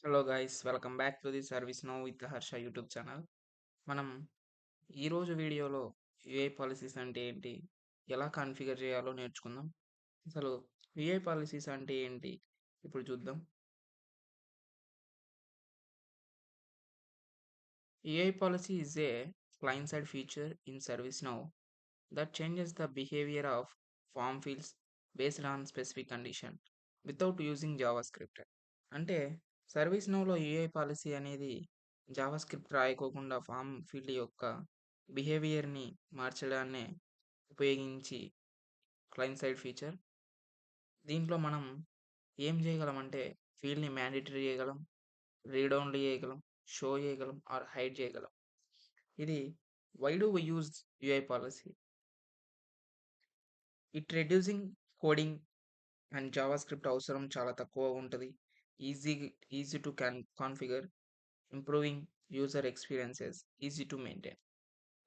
Hello guys, welcome back to the service now with Harsha YouTube channel. మనం ఈరోజు వీడియోలో UI policies అంటే ఏంటి, ఎలా కాన్ఫిగర్ చేయాలో నేర్చుకుందాం. అసలు యూఐ పాలసీస్ అంటే ఏంటి ఇప్పుడు చూద్దాం. UI policy is a client side feature in ServiceNow that changes the behavior of form fields based on specific condition without using JavaScript. అంటే సర్వీస్ నోలో యూఐ పాలసీ అనేది జావా స్క్రిప్ట్ రాయకోకుండా ఫామ్ ఫీల్డ్ యొక్క బిహేవియర్ని మార్చడాన్ని ఉపయోగించి client side feature. దీంట్లో మనం ఏం చేయగలం అంటే ఫీల్డ్ని మ్యాండేటరీ చేయగలం, రీడ్ ఓన్లీ చేయగలం, షో చేయగలం ఆర్ హైడ్ చేయగలం. ఇది why do we use UI policy? It reducing coding and JavaScript అవసరం చాలా తక్కువ ఉంటుంది. Easy easy to configure, improving user experiences, easy to maintain.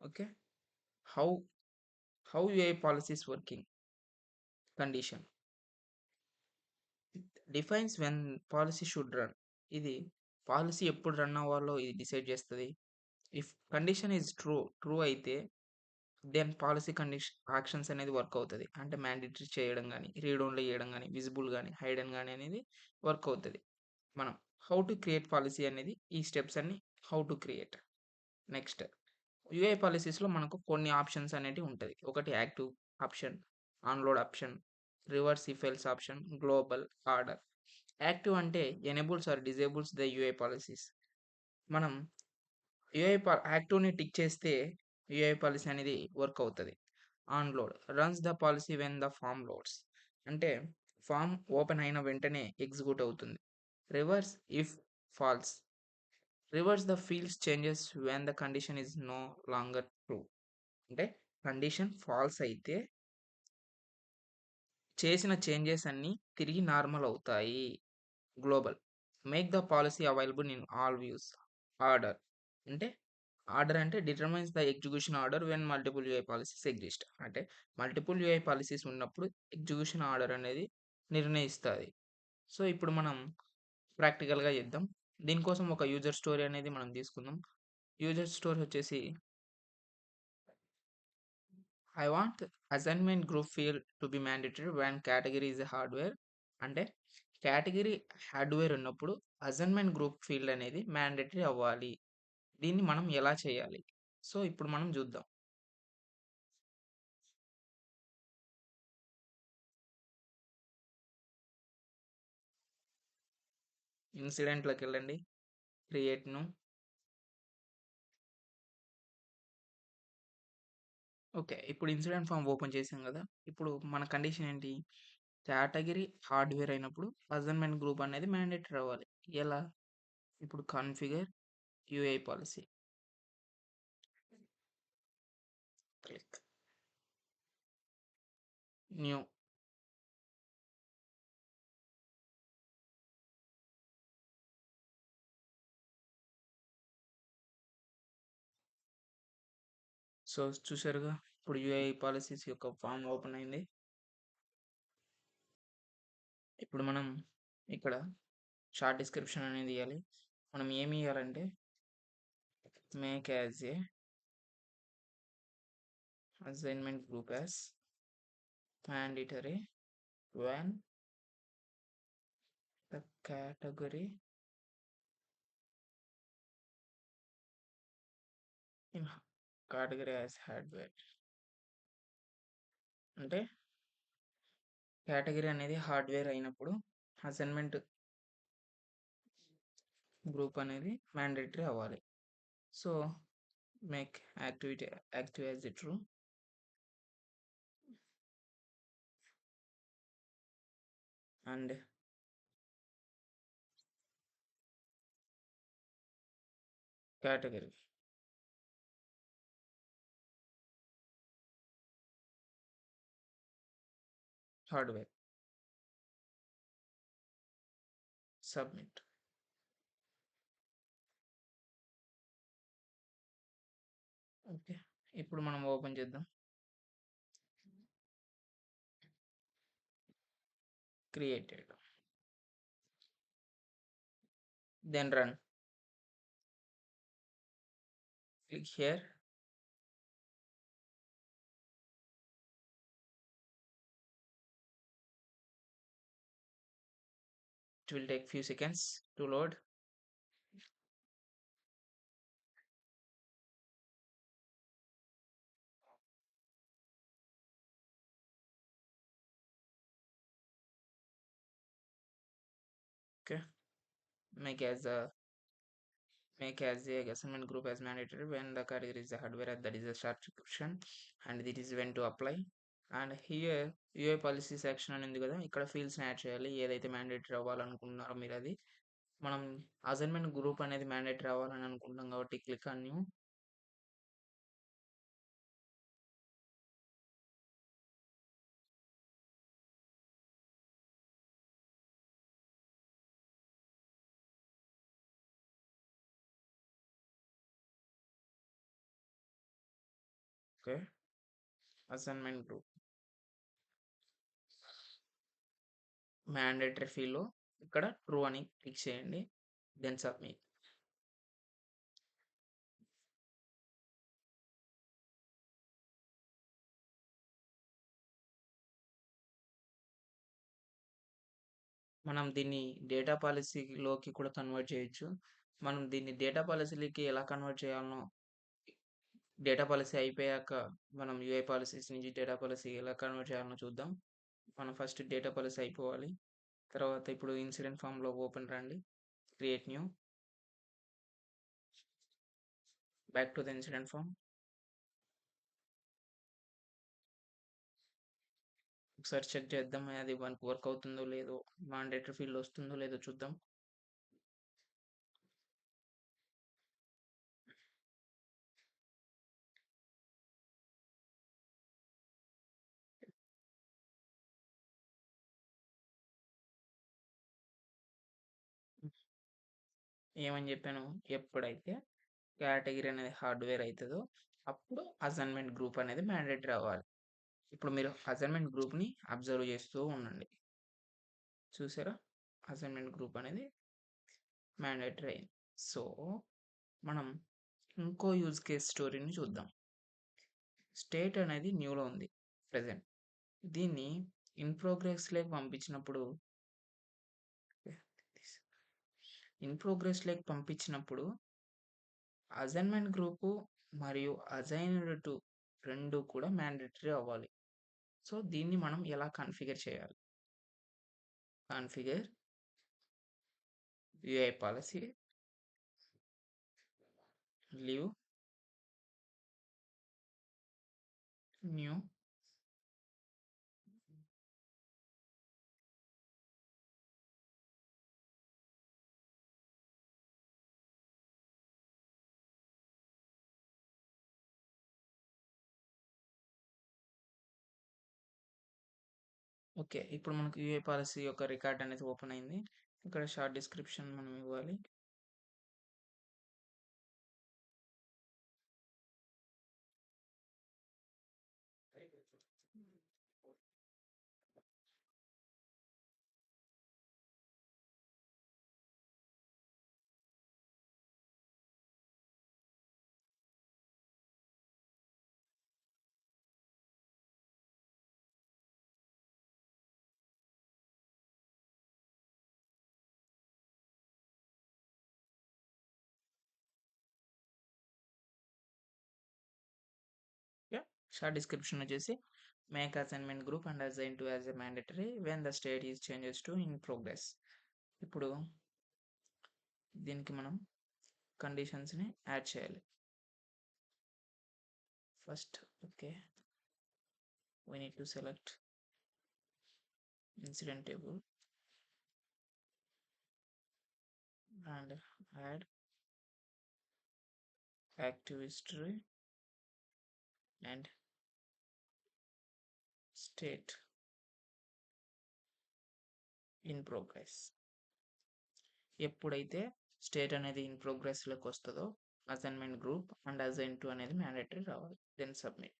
Okay, how how UI policies working. Condition defines when policy should run. ఇది policy ఎప్పుడు run అవ్వాలో ఇది decide చేస్తుంది. If condition is true అయితే దెన్ పాలసీ కండిషన్ యాక్షన్స్ అనేది work అవుతుంది. అంటే mandatory చేయడం కానీ, రీడ్ ఓన్లీ చేయడం కానీ, విజిబుల్ కానీ, హైడెన్ కానీ అనేది వర్క్ అవుతుంది. మనం హౌ టు క్రియేట్ పాలసీ అనేది ఈ స్టెప్స్ అన్ని how to create. Next, UI పాలసీస్లో మనకు కొన్ని ఆప్షన్స్ అనేవి ఉంటుంది. ఒకటి active option, onload option, reverse if else option, global, order. Active అంటే enables or disables the UI policies. మనం యాక్టివ్ని టిక్ చేస్తే యూఐ పాలసీ అనేది వర్క్ అవుతుంది. Onload runs the policy when the form loads. అంటే ఫామ్ ఓపెన్ అయిన వెంటనే execute అవుతుంది. Reverse if false reverse the fields changes when the condition is no longer true. అంటే కండిషన్ ఫాల్స్ అయితే చేసిన చేంజెస్ అన్నీ తిరిగి నార్మల్ అవుతాయి. Global make the policy available in all views. Order అంటే determines the execution order when multiple UI policies exist. అంటే multiple UI policies ఉన్నప్పుడు execution order అనేది నిర్ణయిస్తుంది. సో ఇప్పుడు మనం ప్రాక్టికల్గా చేద్దాం. దీనికోసం ఒక యూజర్ స్టోరీ అనేది మనం తీసుకుందాం. యూజర్ స్టోరీ వచ్చేసి I want assignment group field to be mandatory when category is hardware. అంటే కేటగిరీ హార్డ్వేర్ ఉన్నప్పుడు అసైన్మెంట్ గ్రూప్ ఫీల్డ్ అనేది మ్యాండేటరీ అవ్వాలి. దీన్ని మనం ఎలా చేయాలి? సో ఇప్పుడు మనం చూద్దాం. ఇన్సిడెంట్లోకి వెళ్ళండి, క్రియేట్ను. ఓకే, ఇప్పుడు ఇన్సిడెంట్ ఫామ్ ఓపెన్ చేసాం కదా. ఇప్పుడు మన కండిషన్ ఏంటి? కేటగిరీ హార్డ్వేర్ అయినప్పుడు అసైన్మెంట్ గ్రూప్ అనేది మ్యాండేటరీ అవ్వాలి. ఎలా? ఇప్పుడు configure UI policy, click new. So చూసారుగా, ఇప్పుడు యూఐ పాలసీస్ యొక్క ఫామ్ ఓపెన్ అయింది. ఇప్పుడు మనం ఇక్కడ షార్ట్ డిస్క్రిప్షన్ అనేది ఇవ్వాలి. మనం ఏమి ఇవ్వాలంటే make as a assignment group as mandatory when the category in category as hardware. అంటే కేటగిరీ అనేది హార్డ్వేర్ అయినప్పుడు అసైన్మెంట్ గ్రూప్ అనేది మ్యాండేటరీ అవ్వాలి. So make active as it true and category hardware. Submit. Okay, ఇప్పుడు మనం ఓపెన్ చేద్దాం. Created. then run. Click here. It will take few seconds to load. Okay, make as a make as a assignment group as mandatory when the category is the hardware, that is a start description, and this is when to apply. And here UI policy section అని ఉంది కదా, ఇక్కడ ఫీల్డ్స్ని add చేయాలి. ఏదైతే mandatory అవ్వాలనుకుంటున్నారో మీరు అది. మనం assignment group అనేది మ్యాండేటరీ అవ్వాలని అనుకుంటున్నాం కాబట్టి click on new. Okay, assignment group mandatory ఫీల్డ్లో ఇక్కడ ట్రూ అని క్లిక్ చేయండి, దెన్ సబ్మిట్. మనం దీన్ని డేటా పాలసీలోకి కూడా కన్వర్ట్ చేయొచ్చు. మనం దీన్ని డేటా పాలసీలకి ఎలా కన్వర్ట్ చేయాలనో, డేటా పాలసీ అయిపోయాక మనం యూఐ పాలసీస్ నుంచి డేటా పాలసీ ఎలా కన్వర్ట్ చేయాలనో చూద్దాం. మనం ఫస్ట్ డేటా పాలసీ అయిపోవాలి. తర్వాత ఇప్పుడు ఇన్సిడెంట్ ఫామ్లో ఓపెన్ రండి, create new, back to the incident form. ఒకసారి చెక్ చేద్దాం అది మనకు వర్క్ అవుతుందో లేదో, మాండేటరీ ఫీల్డ్ వస్తుందో లేదో చూద్దాం. ఏమని చెప్పాను, ఎప్పుడైతే కేటగిరీ అనేది హార్డ్వేర్ అవుతుందో అప్పుడు అసైన్మెంట్ గ్రూప్ అనేది మ్యాండేటరీ అవ్వాలి. ఇప్పుడు మీరు అసైన్మెంట్ గ్రూప్ని అబ్జర్వ్ చేస్తూ ఉండండి. చూసారా, అసైన్మెంట్ గ్రూప్ అనేది మ్యాండేటరీ అయింది. సో మనం ఇంకో యూజ్ కేస్ స్టోరీని చూద్దాం. స్టేట్ అనేది న్యూలో ఉంది ప్రజెంట్. దీన్ని ఇన్ ప్రోగ్రెస్లోకి పంపించినప్పుడు అసైన్మెంట్ గ్రూపు మరియు అసైన్డ్ టు రెండు కూడా మ్యాండేటరీ అవ్వాలి. సో దీన్ని మనం ఎలా కాన్ఫిగర్ చేయాలి, configure UI policy, leave new, okay. ఇప్పుడు మనకు యూఐ పాలసీ యొక్క రికార్డ్ అనేది ఓపెన్ అయింది. ఇక్కడ షార్ట్ డిస్క్రిప్షన్ మనం ఇవ్వాలి. షార్ట్ డిస్క్రిప్షన్ వచ్చేసి make assignment group and assign to as a mandatory when the state is changes to in progress. ఇప్పుడు దీనికి మనం కండిషన్స్ని యాడ్ చేయాలి. First okay, we need to select incident table and add active history and state in progress. ఎప్పుడైతే state అనేది in ప్రోగ్రెస్లోకి వస్తుందో assignment group and assign to అనేది mandatory రావాలి, then submit.